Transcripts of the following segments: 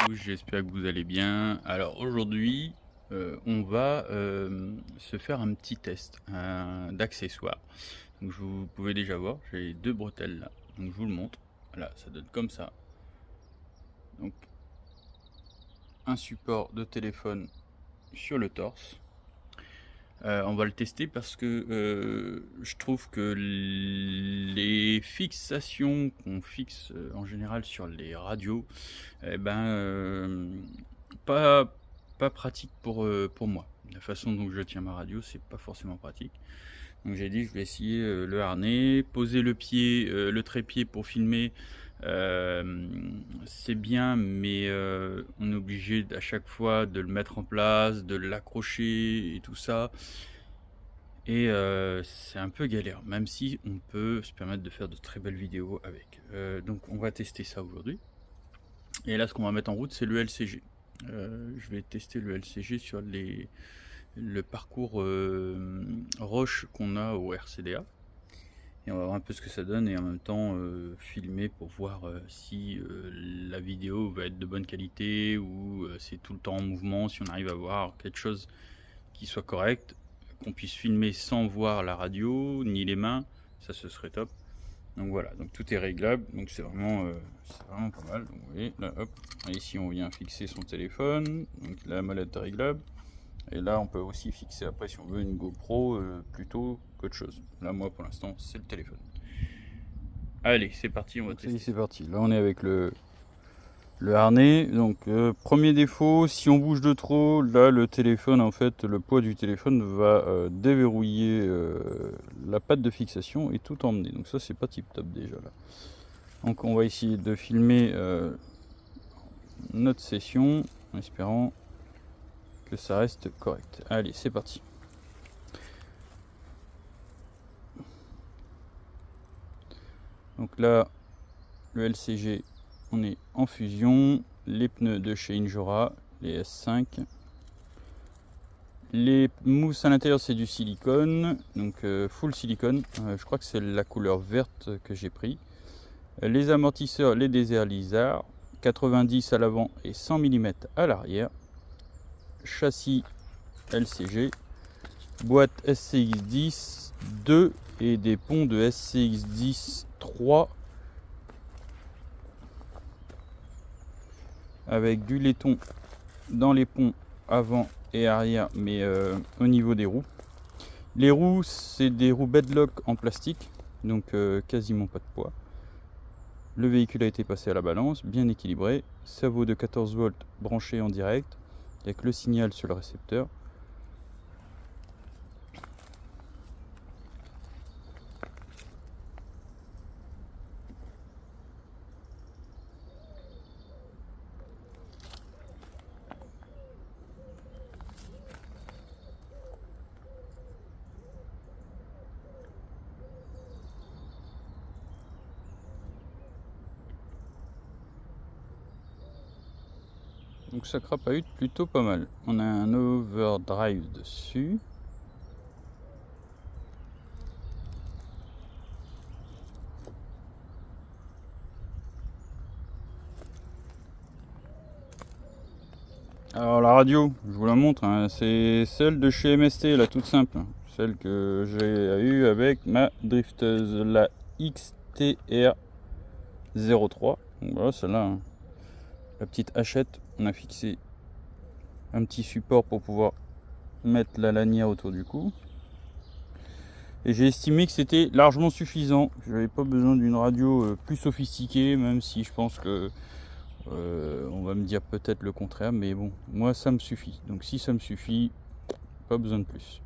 tous, j'espère que vous allez bien. Alors aujourd'hui, on va se faire un petit test d'accessoires. Donc vous pouvez déjà voir, j'ai deux bretelles là. Donc je vous le montre. Voilà, ça donne comme ça. Donc un support de téléphone sur le torse. On va le tester parce que je trouve que les fixations qu'on fixe en général sur les radios, eh ben, pas pratique pour moi. La façon dont je tiens ma radio, c'est pas forcément pratique. Donc j'ai dit je vais essayer le harnais, poser le pied, le trépied pour filmer. C'est bien, mais on est obligé à chaque fois de le mettre en place, de l'accrocher et tout ça. Et c'est un peu galère, même si on peut se permettre de faire de très belles vidéos avec. Donc on va tester ça aujourd'hui. Et là, ce qu'on va mettre en route, c'est le LCG. Je vais tester le LCG sur le parcours roche qu'on a au RCDA. Et on va voir un peu ce que ça donne et en même temps filmer pour voir si la vidéo va être de bonne qualité ou c'est tout le temps en mouvement, si on arrive à voir quelque chose qui soit correct, qu'on puisse filmer sans voir la radio ni les mains, ça ce serait top. Donc voilà, donc tout est réglable, donc c'est vraiment pas mal. Donc vous voyez, là hop, ici on vient fixer son téléphone, donc la molette est réglable. Et là on peut aussi fixer après si on veut une GoPro plutôt qu'autre chose. Là moi pour l'instant c'est le téléphone. Allez, c'est parti, on va tester. C'est parti, là on est avec le harnais. Donc premier défaut, si on bouge de trop, là le téléphone, en fait le poids du téléphone va déverrouiller la patte de fixation et tout emmener. Donc ça c'est pas tip top déjà là. Donc on va essayer de filmer notre session en espérant que ça reste correct. Allez, c'est parti. Donc là le LCG, on est en fusion, les pneus de chez Injora, les S5. Les mousses à l'intérieur c'est du silicone, donc full silicone, je crois que c'est la couleur verte que j'ai pris. Les amortisseurs, les Desert Lizard, 90 à l'avant et 100 mm à l'arrière. Châssis LCG, boîte SCX10 2 et des ponts de SCX10 3 avec du laiton dans les ponts avant et arrière, mais au niveau des roues. Les roues, c'est des roues bedlock en plastique, donc quasiment pas de poids. Le véhicule a été passé à la balance, bien équilibré. Cerveau de 14 volts branché en direct, avec le signal sur le récepteur. Donc ça crapahute plutôt pas mal. On a un overdrive dessus. Alors la radio, je vous la montre, hein, c'est celle de chez MST, la toute simple. Celle que j'ai eue avec ma drifteuse, la XTR03. Donc voilà, celle-là, hein. La petite hachette, on a fixé un petit support pour pouvoir mettre la lanière autour du cou. Et j'ai estimé que c'était largement suffisant. Je n'avais pas besoin d'une radio plus sophistiquée, même si je pense que on va me dire peut-être le contraire, mais bon, moi ça me suffit. Donc si ça me suffit, pas besoin de plus.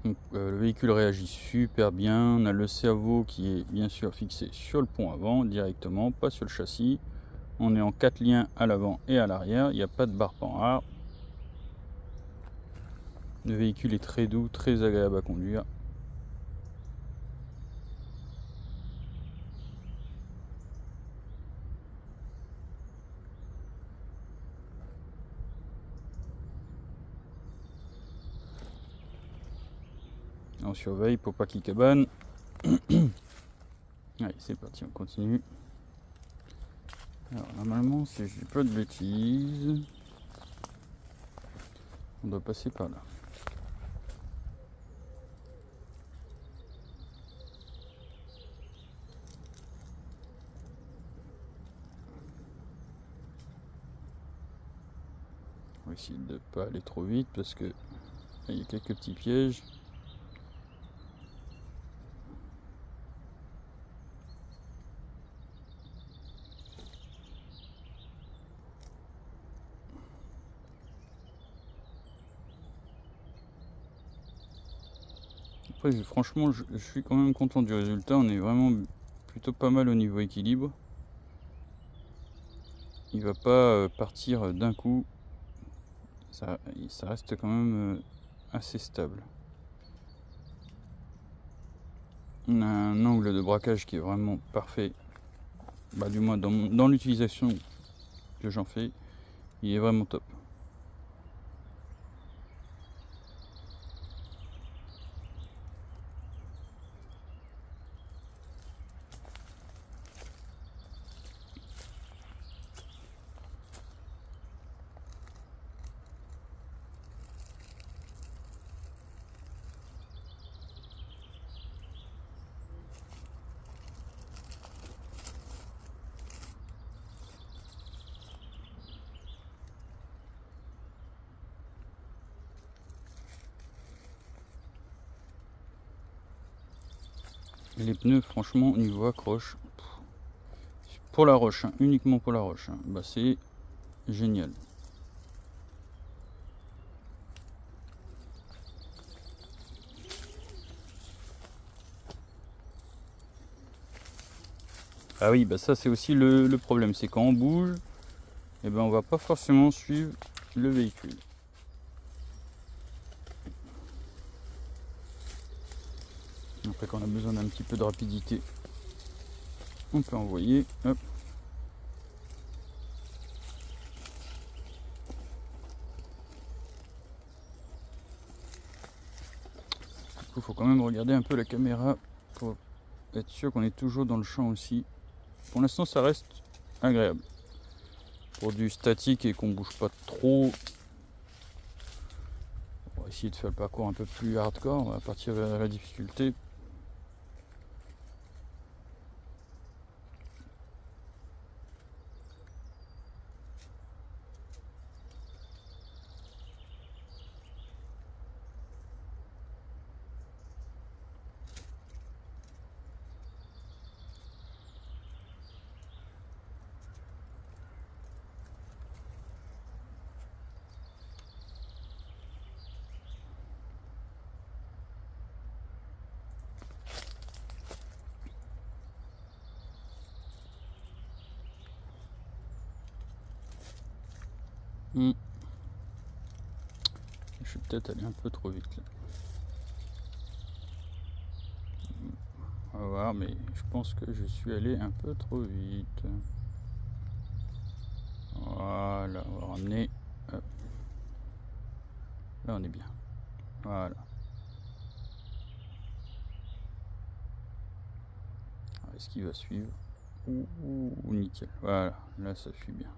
Donc, le véhicule réagit super bien. On a le cerveau qui est bien sûr fixé sur le pont avant directement, pas sur le châssis. On est en 4 liens à l'avant et à l'arrière. Il n'y a pas de barre panhard. Le véhicule est très doux, très agréable à conduire. On surveille pour pas qu'il cabane. Allez, c'est parti, on continue. Alors normalement, si je dis pas de bêtises, on doit passer par là. On va essayer de ne pas aller trop vite parce que il y a quelques petits pièges. Après, franchement, je suis quand même content du résultat. On est vraiment plutôt pas mal au niveau équilibre. Il va pas partir d'un coup. Ça reste quand même assez stable. On a un angle de braquage qui est vraiment parfait. Bah, du moins dans l'utilisation que j'en fais, il est vraiment top. Les pneus, franchement, niveau accroche, pour la roche, hein, uniquement pour la roche, hein, bah c'est génial. Ah oui, bah ça c'est aussi le problème, c'est quand on bouge, et ben on va pas forcément suivre le véhicule. Après quand on a besoin d'un petit peu de rapidité, on peut envoyer, hop. Du coup, faut quand même regarder un peu la caméra pour être sûr qu'on est toujours dans le champ aussi. Pour l'instant, ça reste agréable. Pour du statique et qu'on bouge pas trop, on va essayer de faire le parcours un peu plus hardcore. On va partir vers la difficulté. Je suis peut-être allé un peu trop vite là. On va voir, mais je pense que je suis allé un peu trop vite. Voilà, on va ramener. Hop. Là, on est bien. Voilà. Est-ce qu'il va suivre? Nickel. Voilà, là, ça suit bien.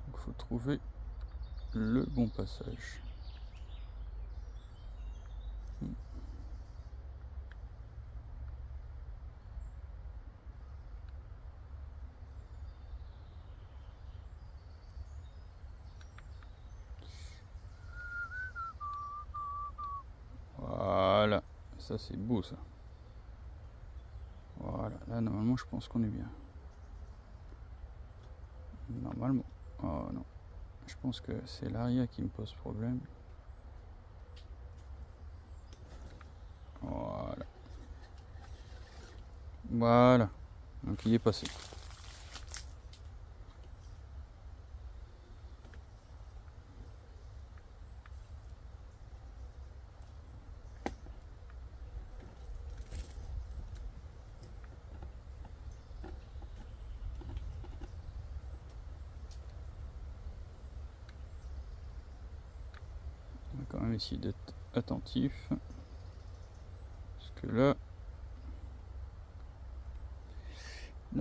Il faut trouver le bon passage. Voilà, ça c'est beau ça. Voilà, là normalement je pense qu'on est bien. Normalement. Oh non. Je pense que c'est l'arrière qui me pose problème. Voilà. Voilà. Donc il est passé. On va quand même essayer d'être attentif. Parce que là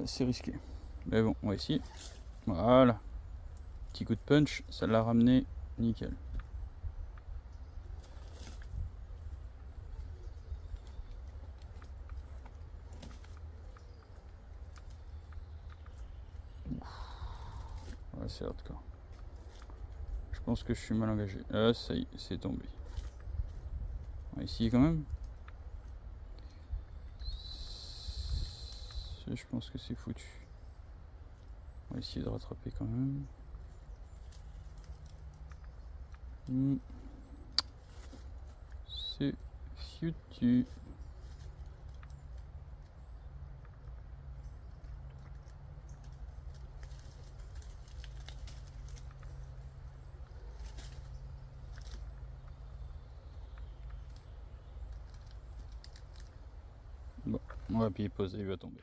c'est risqué. Mais bon, on va essayer. Voilà. Petit coup de punch, ça l'a ramené nickel. Ouais, c'est hardcore. Je pense que je suis mal engagé. Ah, ça y est, c'est tombé. On va essayer quand même. Je pense que c'est foutu. On va essayer de rattraper quand même. C'est foutu. Bon, on va appuyer pause et il va tomber.